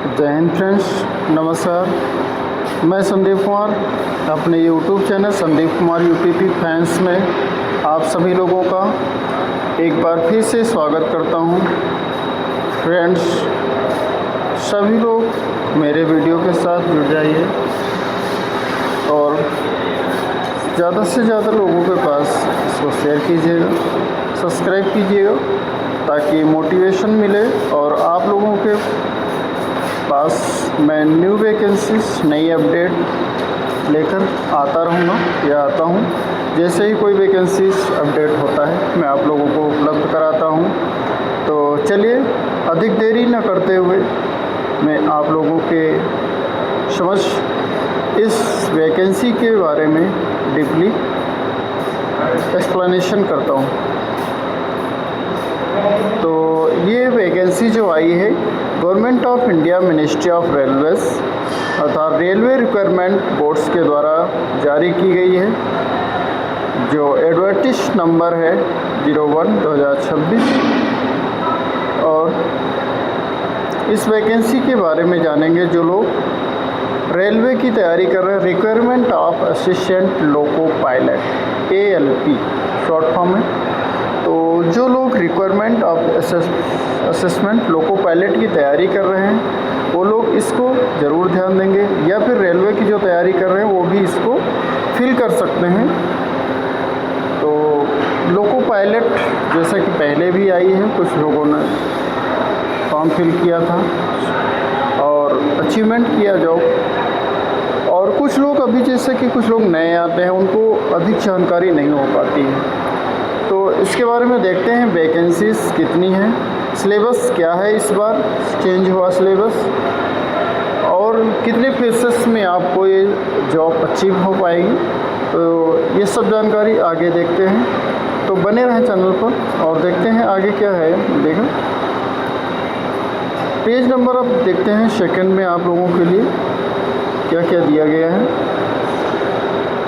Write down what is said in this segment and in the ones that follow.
जय हिंद फ्रेंड्स, नमस्कार। मैं संदीप कुमार अपने YouTube channel Sandeep Kumar UPP fans में आप सभी लोगों का एक बार फिर से स्वागत करता हूं। फ्रेंड्स, सभी लोग मेरे वीडियो के साथ जुड़ जाइए और ज़्यादा से ज़्यादा लोगों के पास इसको शेयर कीजिएगा, सब्सक्राइब कीजिएगा ताकि मोटिवेशन मिले और आप लोगों के पास मैं न्यू वैकेंसीज, नई अपडेट लेकर आता रहूँगा या आता हूँ। जैसे ही कोई वैकेंसीज अपडेट होता है मैं आप लोगों को उपलब्ध कराता हूँ। तो चलिए अधिक देरी न करते हुए मैं आप लोगों के समक्ष इस वैकेंसी के बारे में डीपली एक्सप्लेनेशन करता हूँ। तो ये वैकेंसी जो आई है government of India ministry of railways अर्थात रेलवे रिक्वायरमेंट बोर्ड्स के द्वारा जारी की गई है, जो एडवर्टिज नंबर है 01/2026। और इस वैकेंसी के बारे में जानेंगे जो लोग रेलवे की तैयारी कर रहे हैं। Requirement of assistant loco pilot ALP short form है। तो जो लोग requirement of assessment loco pilot की तैयारी कर रहे हैं वो लोग इसको ज़रूर ध्यान देंगे, या फिर रेलवे की जो तैयारी कर रहे हैं वो भी इसको फिल कर सकते हैं। तो लोको पायलट जैसा कि पहले भी आई है, कुछ लोगों ने फॉर्म फिल किया था और अचीवमेंट किया जॉब, और कुछ लोग अभी जैसे कि कुछ लोग नए आते हैं उनको अधिक जानकारी नहीं हो पाती है। तो इसके बारे में देखते हैं वैकेंसीज कितनी हैं, सिलेबस क्या है, इस बार चेंज हुआ सिलेबस, और कितने फेसेस में आपको ये जॉब अचीव हो पाएगी। तो ये सब जानकारी आगे देखते हैं। तो बने रहें चैनल पर और देखते हैं आगे क्या है। देखो पेज नंबर अब देखते हैं सेकंड में आप लोगों के लिए क्या क्या दिया गया है।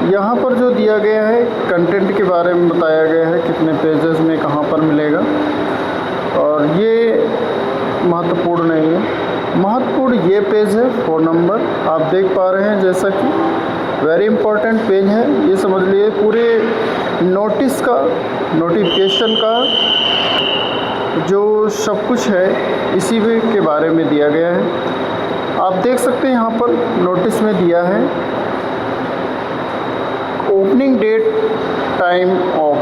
यहाँ पर जो दिया गया है कंटेंट के बारे में बताया गया है, कितने पेजेस में कहाँ पर मिलेगा, और ये महत्वपूर्ण नहीं है। महत्वपूर्ण ये पेज है 4 नंबर, आप देख पा रहे हैं जैसा कि वेरी इंपॉर्टेंट पेज है। ये समझ लिए पूरे नोटिस का, नोटिफिकेशन का जो सब कुछ है इसी के बारे में दिया गया है। आप देख सकते हैं यहाँ पर नोटिस में दिया है opening date, time of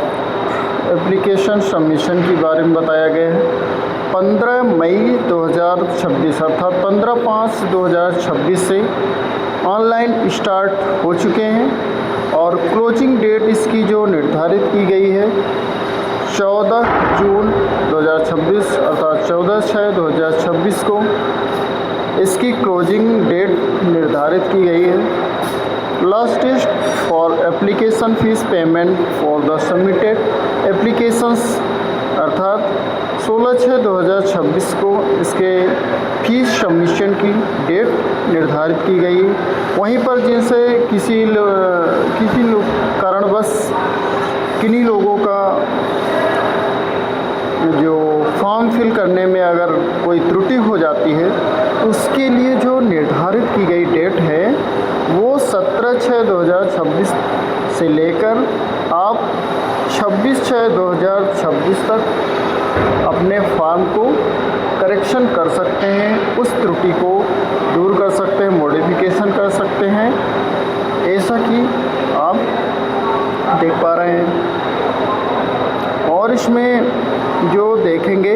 application submission के बारे में बताया गया है 15 मई 2026 अर्थात 15/5/2026 से ऑनलाइन स्टार्ट हो चुके हैं, और क्लोजिंग डेट इसकी जो निर्धारित की गई है 14 जून 2026 अर्थात 14/6/2026 को इसकी क्लोजिंग डेट निर्धारित की गई है। Last date for application fee payment for the submitted applications अर्थात 16/6/2026 को इसके फीस सबमिशन की डेट निर्धारित की गई। वहीं पर जिनसे किसी कारणवश किन्हीं लोगों का जो फॉर्म फिल करने में अगर कोई त्रुटि हो जाती है उसके लिए जो निर्धारित की गई डेट है वो 17/6/2026 से लेकर आप 26/6/2026 तक अपने फॉर्म को करेक्शन कर सकते हैं, उस त्रुटि को दूर कर सकते हैं, मॉडिफिकेशन कर सकते हैं, ऐसा कि आप देख पा रहे हैं। और इसमें जो देखेंगे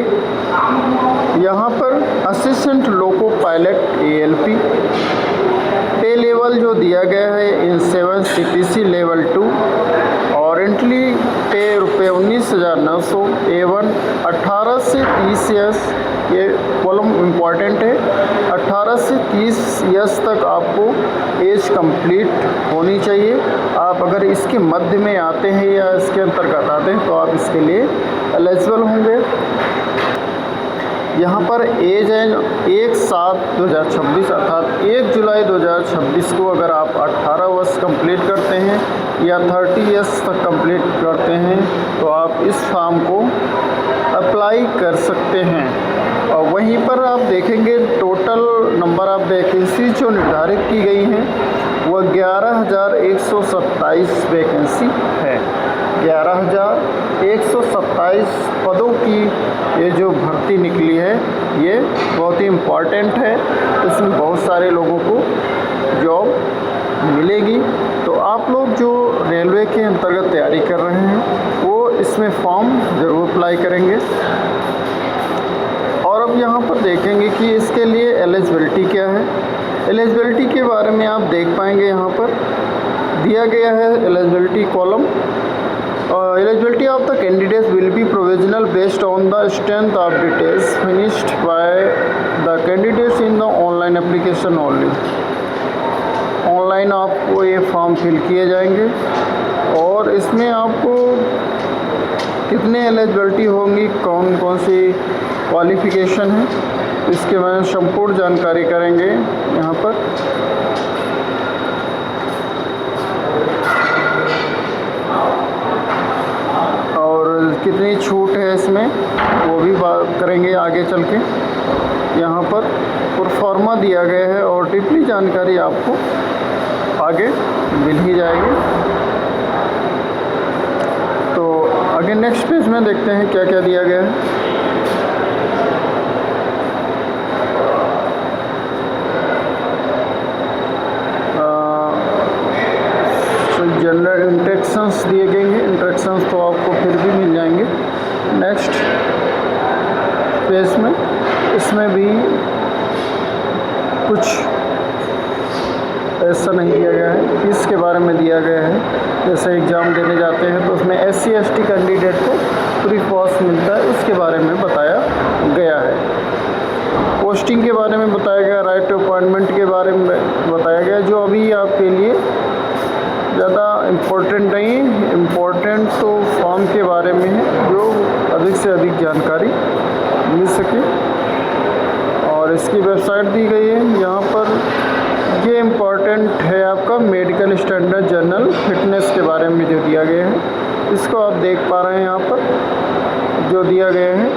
यहाँ पर असिस्टेंट लोको पायलट ALP पे लेवल जो दिया गया है इन 7 CPC लेवल 2, और एंट्री पे ₹19,900 A1 18 से 30 ईयर्स, ये कॉलम इम्पॉर्टेंट है, 18 से 30 ईयर्स तक आपको एज कंप्लीट होनी चाहिए। आप अगर इसके मध्य में आते हैं या इसके अंतर्गत आते हैं तो आप इसके लिए एलिजिबल होंगे। यहाँ पर एज है 1/7/2026 अर्थात 1 जुलाई 2026 को अगर आप 18 वर्ष कंप्लीट करते हैं या 30 ईयर्स तक कंप्लीट करते हैं तो आप इस फॉर्म को अप्लाई कर सकते हैं। और वहीं पर आप देखेंगे टोटल नंबर ऑफ़ वैकेंसी जो निर्धारित की गई हैं वह 11,127 वैकेंसी है। 11,127 पदों की ये जो भर्ती निकली है ये बहुत ही इम्पॉर्टेंट है। इसमें बहुत सारे लोगों को जॉब मिलेगी। तो आप लोग जो रेलवे के अंतर्गत तैयारी कर रहे हैं वो इसमें फॉर्म ज़रूर अप्लाई करेंगे। और अब यहाँ पर देखेंगे कि इसके लिए एलिजिबिलिटी क्या है। एलिजिबिलिटी के बारे में आप देख पाएंगे, यहाँ पर दिया गया है eligibility column. Eligibility of the candidates will be provisional based on the strength of details finished by the candidates in the online application only। Online आपको ये फॉर्म फिल किए जाएंगे और इसमें आपको कितने एलिजिबिलिटी होंगी, कौन कौन सी क्वालिफ़िकेशन है, इसके बारे में संपूर्ण जानकारी करेंगे यहाँ पर। कितनी छूट है इसमें वो भी बात करेंगे आगे चल के। यहाँ पर प्रोफार्मा दिया गया है और टिप्पणी जानकारी आपको आगे मिल ही जाएगी। तो आगे नेक्स्ट पेज में देखते हैं क्या क्या दिया गया है। जनरल इंस्ट्रक्शंस दिए गए हैं। इंस्ट्रक्शंस तो आपको फिर भी मिल जाएंगे नेक्स्ट पेज में। इसमें भी कुछ ऐसा नहीं दिया गया है, इसके बारे में दिया गया है। जैसे एग्ज़ाम देने जाते हैं तो उसमें SC ST कैंडिडेट को फ्री पास मिलता है, उसके बारे में बताया गया है। पोस्टिंग के बारे में बताया गया, राइट टू अपॉइंटमेंट के बारे में बताया गया, जो अभी आपके लिए ज़्यादा इम्पोर्टेंट नहीं, इम्पोर्टेंट तो फॉर्म के बारे में है जो अधिक से अधिक जानकारी मिल सके। और इसकी वेबसाइट दी गई है यहाँ पर। ये इम्पोर्टेंट है आपका मेडिकल स्टैंडर्ड जनरल फिटनेस के बारे में जो दिया गया है, इसको आप देख पा रहे हैं यहाँ पर जो दिया गया है।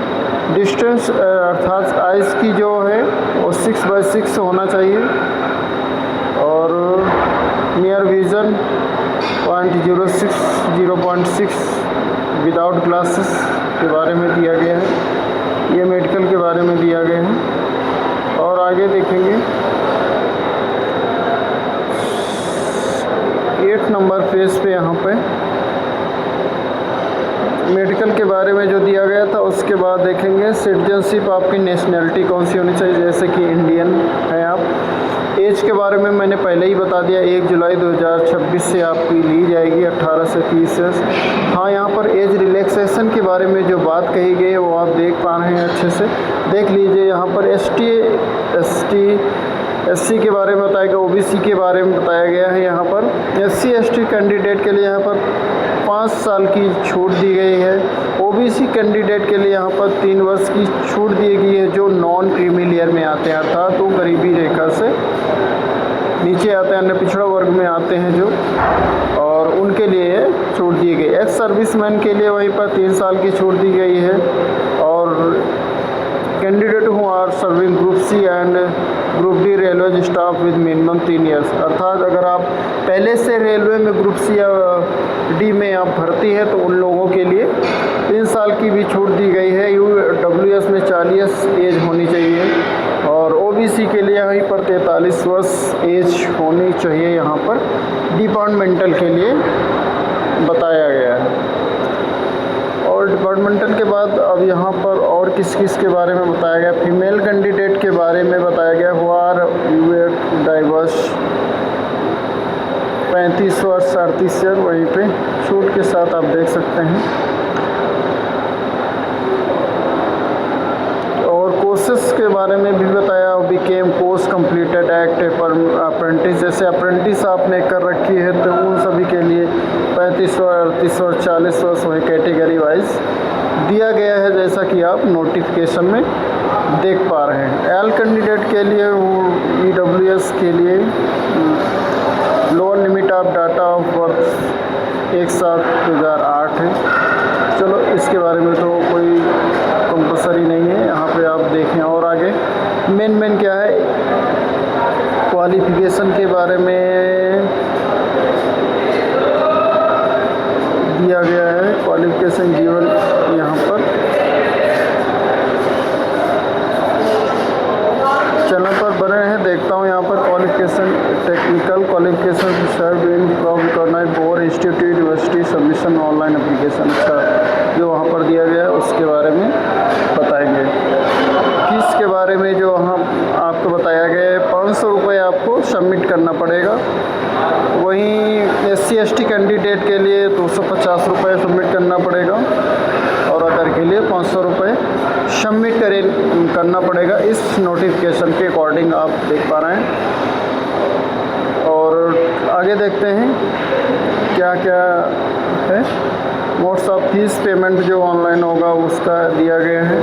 डिस्टेंस अर्थात आइज़ की जो है वो 6/6 होना चाहिए और नियर विज़न 0.06 0.6 विदाउट ग्लासेस के बारे में दिया गया है। ये मेडिकल के बारे में दिया गया है। और आगे देखेंगे 8 नंबर पेज पे यहाँ पे मेडिकल के बारे में जो दिया गया था। उसके बाद देखेंगे सिटीजनशिप, आपकी नेशनैलिटी कौन सी होनी चाहिए, जैसे कि इंडियन है आप। एज के बारे में मैंने पहले ही बता दिया, 1 जुलाई 2026 से आपकी ली जाएगी 18 से 30 ईयर्स। हाँ, यहाँ पर एज रिलैक्सेशन के बारे में जो बात कही गई है वो आप देख पा रहे हैं, अच्छे से देख लीजिए। यहाँ पर ST ST SC के बारे में बताया गया, OBC के बारे में बताया गया है। यहाँ पर SC ST कैंडिडेट के लिए यहाँ पर 5 साल की छूट दी गई है। OBC कैंडिडेट के लिए यहाँ पर 3 वर्ष की छूट दी गई है, जो नॉन क्रीमी लेयर में आते हैं, अर्थात वो गरीबी रेखा से नीचे आते हैं, अन्य पिछड़ा वर्ग में आते हैं जो, और उनके लिए छूट दी गई। एक्स सर्विसमैन के लिए वहीं पर 3 साल की छूट दी गई है। और candidate who are serving group C and group D railway staff with minimum 3 years, अर्थात अगर आप पहले से रेलवे में ग्रुप C या D में आप भर्ती है तो उन लोगों के लिए 3 साल की भी छूट दी गई है। UWS में 40 एज होनी चाहिए और OBC के लिए वहीं पर 43 वर्ष एज होनी चाहिए, यहाँ पर डिपार्टमेंटल के लिए बताया गया है। और डिपार्टमेंटल के बाद अब यहाँ पर और किस किस के बारे में बताया गया। फीमेल कैंडिडेट के बारे में बताया गया, हु आर डाइवर्स 35 वर्ष 38 ईयर, वहीं पे छूट के साथ आप देख सकते हैं। और कोर्सेस के बारे में भी बताया, Beckham course completed act apprentice, जैसे अप्रेंटिस आपने कर रखी है तो उन सभी के लिए 35 वर्ष 38 वर्ष 40 वर्ष वही कैटेगरी वाइज दिया गया है, जैसा कि आप नोटिफिकेशन में देख पा रहे हैं। एल कैंडिडेट के लिए EWS के लिए lower limit of data of birth 1/7/2008 है। चलो इसके बारे में तो कोई कंपलसरी नहीं है, यहाँ पे आप देखें। और आगे मेन क्या है, क्वालिफिकेशन के बारे में दिया गया है। क्वालिफिकेशन गिवन यहाँ पर चैनल पर बने हैं। देखता हूँ यहाँ पर qualification, technical qualification serve in from recognised board institute university submission online application. अच्छा, जो वहाँ पर दिया गया है उसके बारे में बताएंगे। फीस के बारे में जो वहाँ आपको बताया गया है 500 रुपये आपको सबमिट करना पड़ेगा। वहीं SC/ST कैंडिडेट के लिए 250 रुपये सबमिट करना पड़ेगा और अदर के लिए 500 रुपये सबमिट करना पड़ेगा। इस नोटिफिकेशन के अकॉर्डिंग आप देख पा रहे हैं। और आगे देखते हैं क्या क्या है। मोड्स ऑफ फीस पेमेंट जो ऑनलाइन होगा उसका दिया गया है।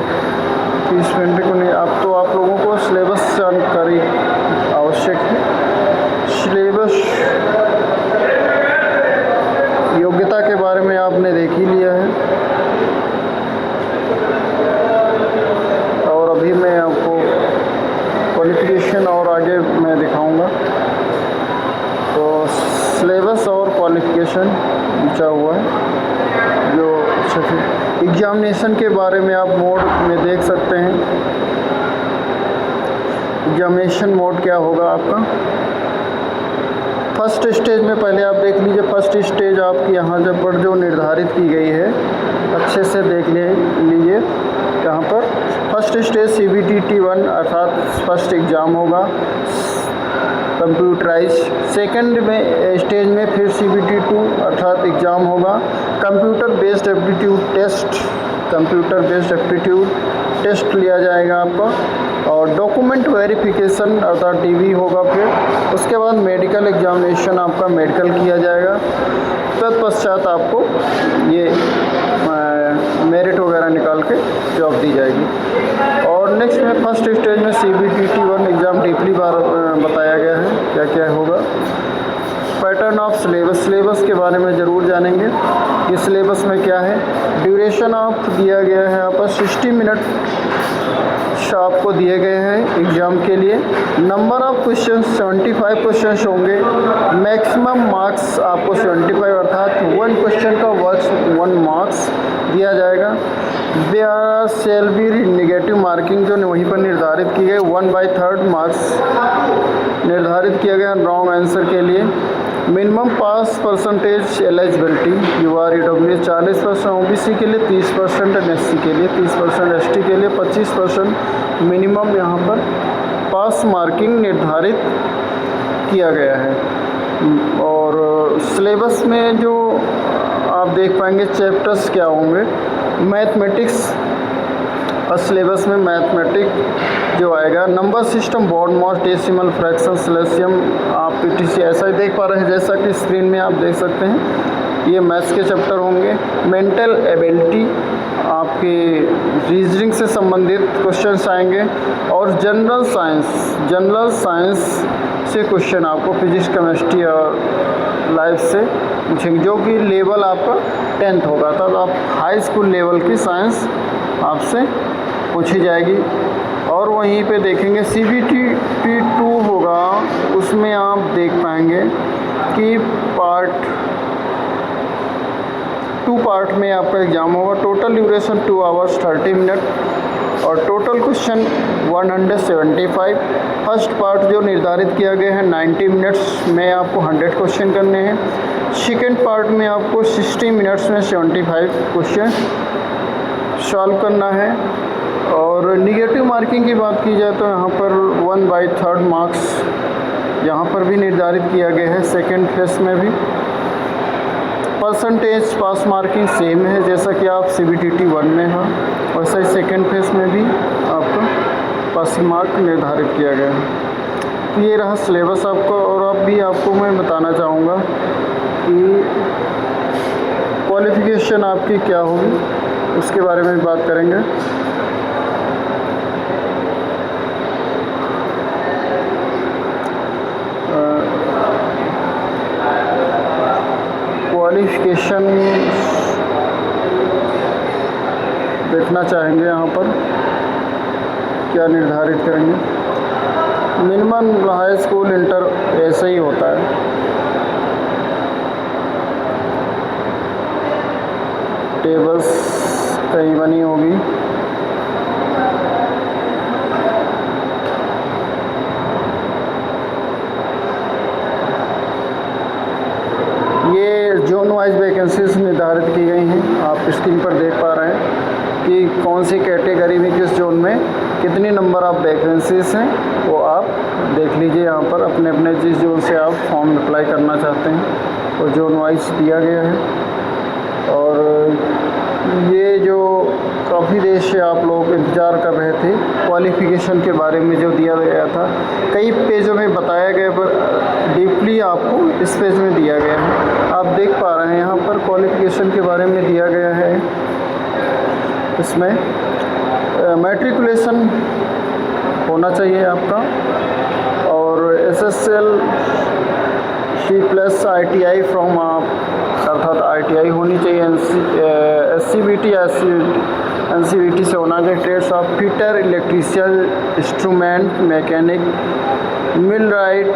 फीस पेमेंट को नहीं, अब तो आप लोगों को सिलेबस जानकारी आवश्यक है। सिलेबस योग्यता के बारे में आपने देख ही लिया है और अभी मैं आपको क्वालिफिकेशन और आगे मैं दिखाऊंगा। तो सिलेबस और क्वालिफिकेशन पूछा हुआ है। जो एग्जामिनेशन के बारे में आप मोड में देख सकते हैं। एग्जामिनेशन मोड क्या होगा आपका। फर्स्ट स्टेज में पहले आप देख लीजिए। फर्स्ट स्टेज आपकी यहाँ जब पर जो निर्धारित की गई है अच्छे से देख लीजिए। यहाँ पर फर्स्ट स्टेज CBT 1 अर्थात फर्स्ट एग्ज़ाम होगा कंप्यूटराइज। सेकंड में स्टेज में फिर CBT 2 अर्थात एग्ज़ाम होगा computer based aptitude test. Computer based aptitude test लिया जाएगा आपका। और डॉक्यूमेंट वेरिफिकेशन अर्थात DV होगा। फिर उसके बाद मेडिकल एग्जामिनेशन आपका मेडिकल किया जाएगा। तत्पश्चात आपको ये मेरिट वगैरह निकाल के जॉब दी जाएगी। और नेक्स्ट में फर्स्ट स्टेज में CBT 1 एग्ज़ाम डीपली बताया गया है क्या क्या होगा। पैटर्न ऑफ सिलेबस के बारे में ज़रूर जानेंगे कि सिलेबस में क्या है। ड्यूरेशन ऑफ दिया गया है यहाँ पर 60 मिनट आपको दिए गए हैं एग्ज़ाम के लिए। नंबर ऑफ क्वेश्चन 75 क्वेश्चन होंगे। मैक्सिमम मार्क्स आपको 75 अर्थात 1 क्वेश्चन का वर्क 1 मार्क्स दिया जाएगा। There shall be negative marking जो वहीं पर निर्धारित की गई 1/3 मार्क्स निर्धारित किया गया रॉन्ग आंसर के लिए। मिनिमम पास परसेंटेज एलिजिबिलिटी UREW 40% OBC के लिए, 30% SC के लिए, 30% ST के लिए, 25% मिनिमम यहाँ पर पास मार्किंग निर्धारित किया गया है। और सिलेबस में जो आप देख पाएंगे चैप्टर्स क्या होंगे। मैथमेटिक्स और सिलेबस में मैथमेटिक्स जो आएगा number system BODMAS decimal fraction सेलेसियम आप PTC ऐसा ही देख पा रहे हैं जैसा कि स्क्रीन में आप देख सकते हैं। ये मैथ्स के चैप्टर होंगे। मेंटल एबिलिटी आपके रीजनिंग से संबंधित क्वेश्चंस आएंगे। और जनरल साइंस से क्वेश्चन आपको फिजिक्स केमिस्ट्री और लाइफ से पूछेंगे जो कि लेवल आपका 10th होगा। तब आप हाई स्कूल लेवल की साइंस आपसे पूछी जाएगी। और वहीं पे देखेंगे CBT 2 होगा, उसमें आप देख पाएंगे कि टू पार्ट में आपका एग्ज़ाम होगा। टोटल ड्यूरेशन 2 आवर्स 30 मिनट और टोटल क्वेश्चन 175। फर्स्ट पार्ट जो निर्धारित किया गया है 90 मिनट्स में आपको 100 क्वेश्चन करने हैं। सेकेंड पार्ट में आपको 60 मिनट्स में 75 क्वेश्चन सॉल्व करना है। और निगेटिव मार्किंग की बात की जाए तो यहाँ पर 1/3 मार्क्स यहाँ पर भी निर्धारित किया गया है। सेकेंड फेस में भी परसेंटेज पास मार्किंग सेम है जैसा कि आप CBT 1 में है, वैसा ही सेकेंड फेस में भी आपका पासिंग मार्क निर्धारित किया गया है। तो ये रहा सिलेबस आपको। और अब भी आपको मैं बताना चाहूँगा कि क्वालिफ़िकेशन आपकी क्या होगी, उसके बारे में भी बात करेंगे। क्वालिफ़िकेशन देखना चाहेंगे यहाँ पर क्या निर्धारित करेंगे। मिनिमम हाई स्कूल इंटर ऐसे ही होता है। टेबल्स कहीं बनी होगी। ये जोन वाइज वैकेंसीज निर्धारित की गई हैं। आप स्क्रीन पर देख पा रहे हैं कि कौन सी कैटेगरी में किस जोन में कितनी नंबर ऑफ वैकेंसीज हैं, वो आप देख लीजिए यहाँ पर। अपने अपने जिस जोन से आप फॉर्म अप्लाई करना चाहते हैं वो जोन वाइज दिया गया है। और ये जो काफ़ी देर से आप लोग इंतज़ार कर रहे थे क्वालिफ़िकेशन के बारे में जो दिया गया था, कई पेजों में बताया गया पर डीपली आपको इस पेज में दिया गया है। आप देख पा रहे हैं यहाँ पर क्वालिफ़िकेशन के बारे में दिया गया है। इसमें मैट्रिकुलेशन होना चाहिए आपका, और SSL C+ ITI फ्रॉम अर्थात ITI होनी चाहिए। SCBT या NCVT से होना चाहिए। Trades of fitter, electrician, instrument mechanic, millwright,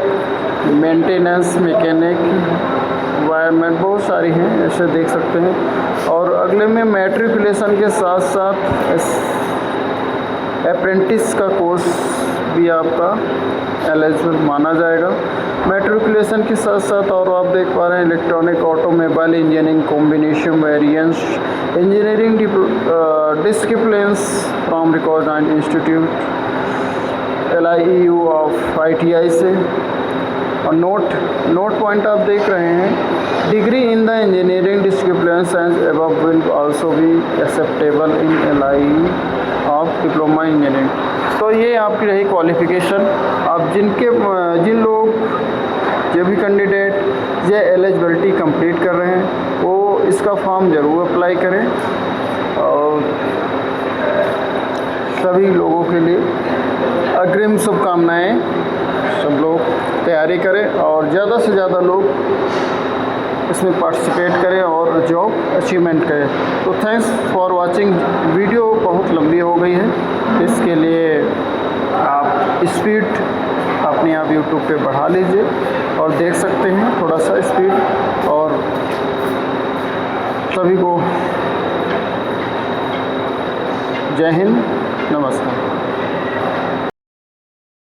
maintenance mechanic, wireman, बहुत सारी हैं, ऐसे देख सकते हैं। और अगले में मैट्रिकुलेशन के साथ साथ अप्रेंटिस का कोर्स भी आपका एलिजिबल माना जाएगा। मैट्रिकुलेशन के साथ साथ और आप देख पा रहे हैं electronic, automobile engineering, combination, variance engineering disciplines from record and institute LIEU of ITI से। और नोट पॉइंट आप देख रहे हैं, degree in the engineering disciplines and above will also be acceptable in LIE of diploma engineering. तो ये आपकी रही क्वालिफ़िकेशन। आप जिन लोग जो भी कैंडिडेट ये एलिजिबिलिटी कंप्लीट कर रहे हैं वो इसका फॉर्म ज़रूर अप्लाई करें। और सभी लोगों के लिए अग्रिम शुभकामनाएँ। सब लोग तैयारी करें और ज़्यादा से ज़्यादा लोग इसमें पार्टिसिपेट करें और जॉब अचीवमेंट करें। तो थैंक्स फॉर वाचिंग। वीडियो बहुत लंबी हो गई है, इसके लिए आप स्पीड अपने आप यूट्यूब पे बढ़ा लीजिए और देख सकते हैं थोड़ा सा स्पीड। और सभी को जय हिंद, नमस्कार।